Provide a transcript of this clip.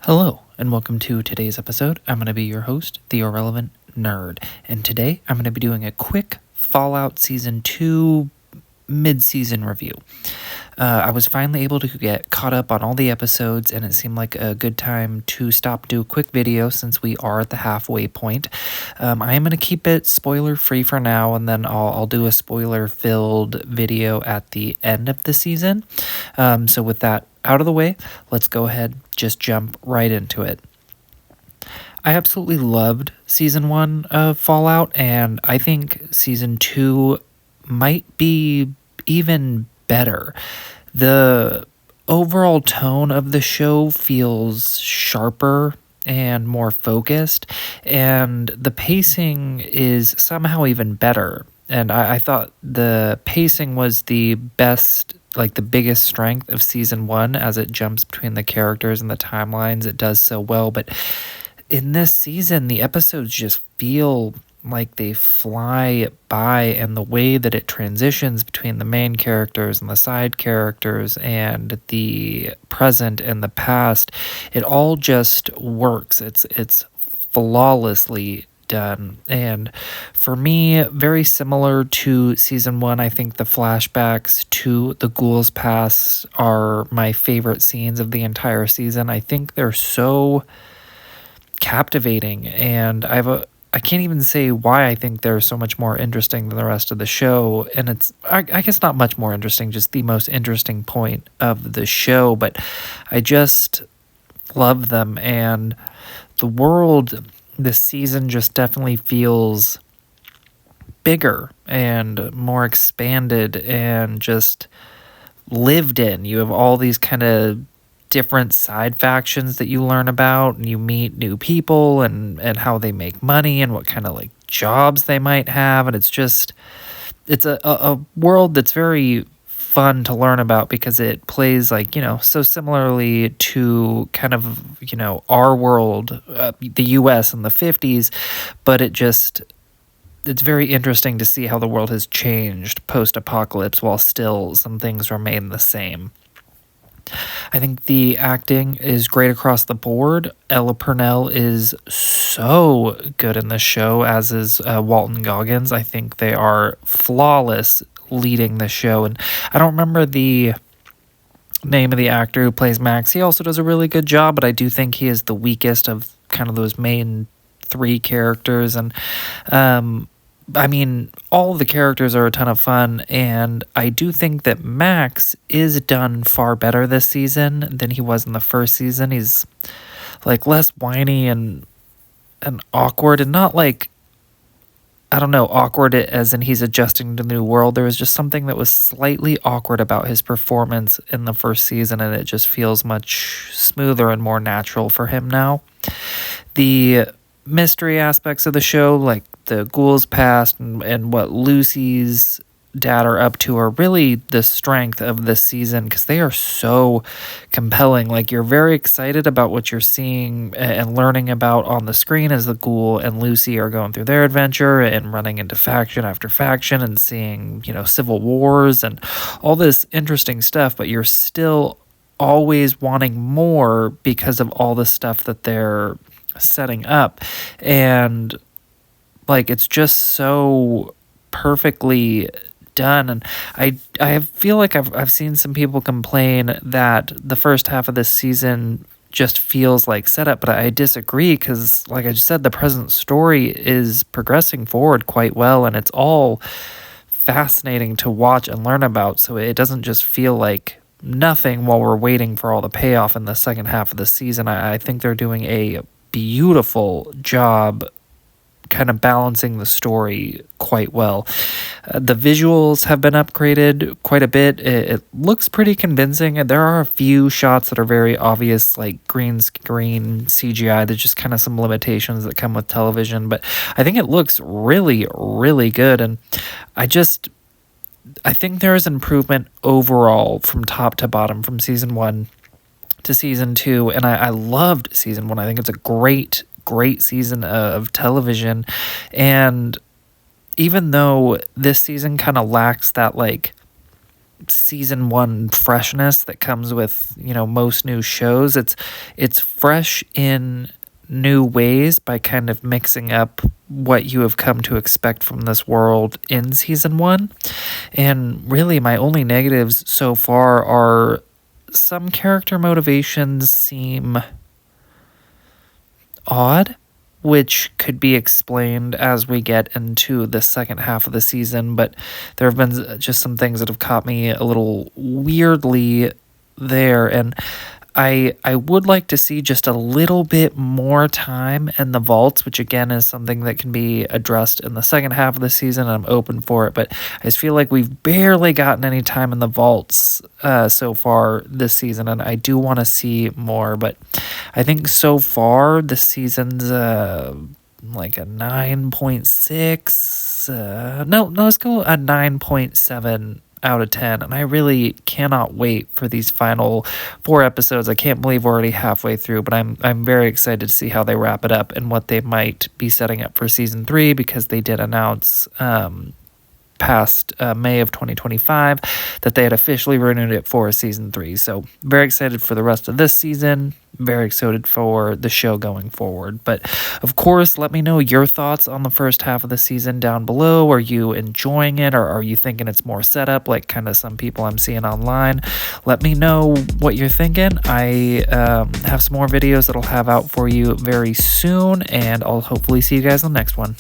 Hello, and welcome to today's episode. I'm going to be your host, the Irrelevant Nerd, and today I'm going to be doing a quick Fallout Season 2 mid-season review. I was finally able to get caught up on all the episodes, and it seemed like a good time to do a quick video since we are at the halfway point. I am going to keep it spoiler-free for now, and then I'll do a spoiler-filled video at the end of the season. So with that out of the way, let's go ahead, just jump right into it. I absolutely loved Season 1 of Fallout, and I think Season 2 might be even better. The overall tone of the show feels sharper and more focused, and the pacing is somehow even better. And I thought the pacing was the best, like the biggest strength of Season 1 as it jumps between the characters and the timelines. It does so well, but in this season, the episodes just feel like they fly by, and the way that it transitions between the main characters and the side characters and the present and the past, it all just works. It's flawlessly done. And for me, very similar to Season 1, I think the flashbacks to the Ghouls Pass are my favorite scenes of the entire season. I think they're so captivating, and I can't even say why I think they're so much more interesting than the rest of the show. And it's, I guess, not much more interesting, just the most interesting point of the show. But I just love them. And the world this season just definitely feels bigger and more expanded and just lived in. You have all these kind of different side factions that you learn about, and you meet new people and how they make money and what kind of like jobs they might have. And it's a world that's very fun to learn about because it plays so similarly to kind of, our world, the US in the 50s, but it's very interesting to see how the world has changed post-apocalypse while still some things remain the same. I think the acting is great across the board. Ella Purnell is so good in this show, as is Walton Goggins. I think they are flawless leading the show. And I don't remember the name of the actor who plays Max. He also does a really good job, but I do think he is the weakest of kind of those main three characters. And all of the characters are a ton of fun, and I do think that Max is done far better this season than he was in the first season. He's like less whiny and awkward, and not like, I don't know, awkward as in he's adjusting to the new world. There was just something that was slightly awkward about his performance in the first season, and it just feels much smoother and more natural for him now. The mystery aspects of the show, like the Ghouls Past and what Lucy's dad are up to, are really the strength of this season because they are so compelling. Like, you're very excited about what you're seeing and learning about on the screen as the Ghoul and Lucy are going through their adventure and running into faction after faction and seeing, civil wars and all this interesting stuff, but you're still always wanting more because of all the stuff that they're setting up. And it's just so perfectly done. And I feel like I've seen some people complain that the first half of this season just feels like setup, but I disagree because, like I just said, the present story is progressing forward quite well, and it's all fascinating to watch and learn about. So it doesn't just feel like nothing while we're waiting for all the payoff in the second half of the season. I think they're doing a beautiful job kind of balancing the story quite well. The visuals have been upgraded quite a bit. It looks pretty convincing, and there are a few shots that are very obvious, like green screen CGI. There's just kind of some limitations that come with television, but I think it looks really, really good. And I think there is improvement overall from top to bottom from Season 1 to Season 2, and I loved Season 1. I think it's a great season of television, and even though this season kind of lacks that season 1 freshness that comes with, most new shows. It's fresh in new ways by kind of mixing up what you have come to expect from this world in season 1. And really my only negatives so far are some character motivations seem odd, which could be explained as we get into the second half of the season, but there have been just some things that have caught me a little weirdly there, and I would like to see just a little bit more time in the vaults, which again is something that can be addressed in the second half of the season. I'm open for it, but I just feel like we've barely gotten any time in the vaults so far this season, and I do want to see more. But I think so far the season's like a 9.6. No, let's go a 9.7 out of 10, and I really cannot wait for these final 4 episodes. I can't believe we're already halfway through, but I'm very excited to see how they wrap it up and what they might be setting up for season 3, because they did announce past May of 2025 that they had officially renewed it for season 3. So very excited for the rest of this season, very excited for the show going forward. But of course, let me know your thoughts on the first half of the season down below. Are you enjoying it, or are you thinking it's more setup like kind of some people I'm seeing online? Let me know what you're thinking. I have some more videos that I'll have out for you very soon, and I'll hopefully see you guys on the next one.